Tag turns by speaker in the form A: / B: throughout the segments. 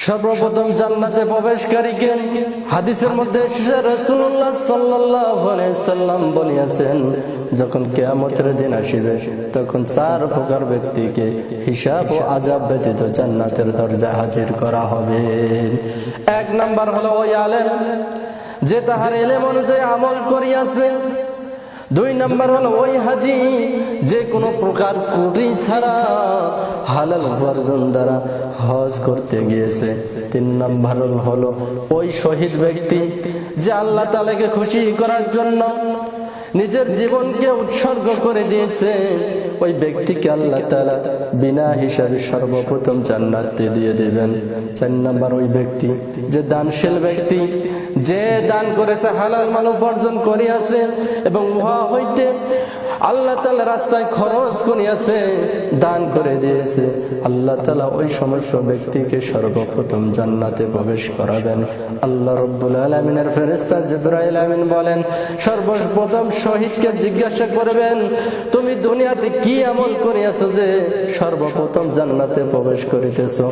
A: সর্বপ্রথম জান্নাতে প্রবেশকারীকে হাদিসের মধ্যে এসেছে রাসূলুল্লাহ সাল্লাল্লাহু আলাইহি সাল্লাম বলেছেন, যখন কিয়ামতের দিন আসবে তখন চার প্রকার ব্যক্তিকে হিসাব ও আযাব ব্যতীত জান্নাতের দরজায় হাজির করা হবে। এক নাম্বার হলো ওই আলেম যে তাহার ইলম অনুযায়ী আমল করিয়াছে। দুই নাম্বার হলো ওই হাজী যে কোনো প্রকার ত্রুটি ছাড়া হালাল উপার্জন দ্বারা হজ করতে গিয়েছে। তিন নাম্বার হলো ওই শহীদ ব্যক্তি যে আল্লাহ তাআলাকে খুশি করার জন্য নিজের জীবনকে উৎসর্গ করে দিয়েছে। ওই ব্যক্তিকে আল্লাহ তাআলা বিনা হিসাবে সর্বপ্রথম জান্নাত দিয়ে দিবেন। চার নাম্বার ওই ব্যক্তি যে দানশীল ব্যক্তি, যে দান করেছে, হালাল মাল উপার্জন করিয়াছে এবং উহা হইতে আল্লাহ তাআলা রাস্তায় খরচ করিয়াছে, দান করে দিয়েছে। আল্লাহ তাআলা ওই সমস্ত ব্যক্তিকে সর্বপ্রথম জান্নাতে প্রবেশ করাবেন। আল্লাহ রাব্বুল আলামিনের ফেরেশতা জিবরাইল আমিন বলেন, সর্বপ্রথম শহীদকে জিজ্ঞাসা করবেন, তুমি দুনিয়াতে কি আমল করিয়াছো যে সর্বপ্রথম জান্নাতে প্রবেশ করিতেছো?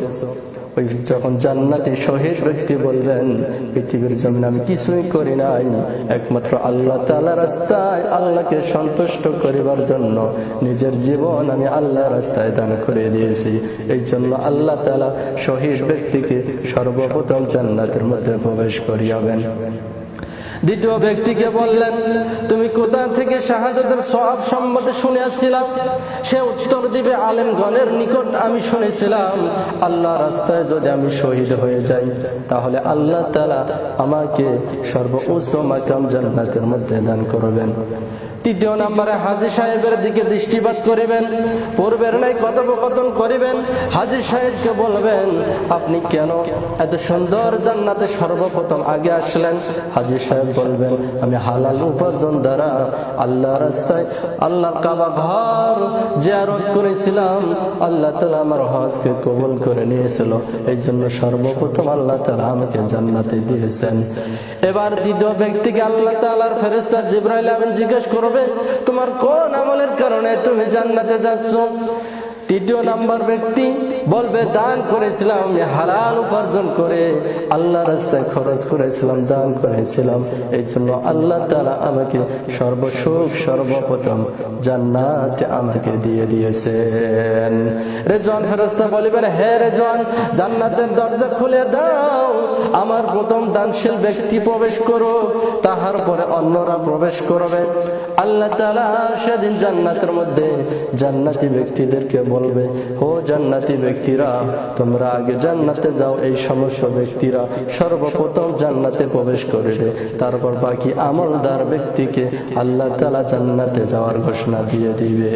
A: ওই যখন জান্নাতি শহীদ ব্যক্তি বলবেন, পৃথিবীর জমিনে আমি কিছুই করি নাই, একমাত্র আল্লাহ তাআলার রাস্তায় আল্লাহকে সন্তুষ্ট করিবার জন্য নিজের জীবন আমি আল্লাহর রাস্তায় দান করে দিয়েছি। এই জন্য আল্লাহ তাআলা শহীদ ব্যক্তিকে সর্বপ্রথম জান্নাতের মধ্যে প্রবেশ করিয়াবেন। দ্বিতীয় ব্যক্তিকে বললেন, তুমি কোথা থেকে শাহাদাতের সওয়াব সম্বন্ধে শুনেছিলা? সে উত্তর দিবে, আলেমগণের নিকট আমি শুনেছিলাম আল্লাহর রাস্তায় যদি আমি শহীদ হয়ে যাই তাহলে আল্লাহ তাআলা আমাকে সর্বোচ্চ মাকাম জান্নাতের মধ্যে দান করবেন। তৃতীয় নম্বরে হাজী সাহেবের দিকে দৃষ্টিপাত করিবেন, পূর্বের নাই কথোপকথন করিবেন। হাজী সাহেবকে বলবেন, আপনি কেন এত সুন্দর জান্নাতে সর্বপ্রথম আগে আসলেন? হাজী সাহেব বলবেন, আমি হালাল উপার্জন দ্বারা আল্লাহর রাস্তায় আল্লাহর কাবা ঘর জিয়ারত করেছিলাম, আল্লাহ তাআলা আমার হজকে কবুল করে নিয়েছিল, এই জন্য সর্বপ্রথম আল্লাহ তাআলা আমাকে জান্নাতে দিয়েছেন। এবার দ্বিতীয় ব্যক্তিকে আল্লাহ তাআলার ফেরেশতা জিবরাইল আমিন জিজ্ঞেস করবে, তোমার কোন আমলের কারণে তুমি জান্নাতে যাচ্ছ? তৃতীয় নাম্বার ব্যক্তি বলবে, দান করেছিলাম, আমি হালাল উপার্জন করে আল্লাহর রাস্তায় খরচ করেছিলাম, দান করেছিলাম, এই জন্য আল্লাহ তাআলা আমাকে সর্বসুখ সর্বপ্রথম জান্নাতে আমাকে দিয়ে দিয়েছেন। রেজওয়ান ফেরেশতা বলবেন, হে রেজওয়ান, জান্নাতের দরজা খুলে দাও, আমার প্রথম দানশীল ব্যক্তি প্রবেশ করো, তাহার পরে অন্যরা প্রবেশ করবে। আল্লাহ তাআলা সেদিন জান্নাতের মধ্যে জান্নাতি ব্যক্তিদেরকে বলবে, ও জান্নাতি ব্যক্তিরা, তোমরা আগে জান্নাতে যাও। এই সমস্ত ব্যক্তিরা সর্বপ্রথম জান্নাতে প্রবেশ করবে, তারপর বাকি আমলদার ব্যক্তিকে আল্লাহ তাআলা জান্নাতে যাওয়ার ঘোষণা দিয়ে দিবে।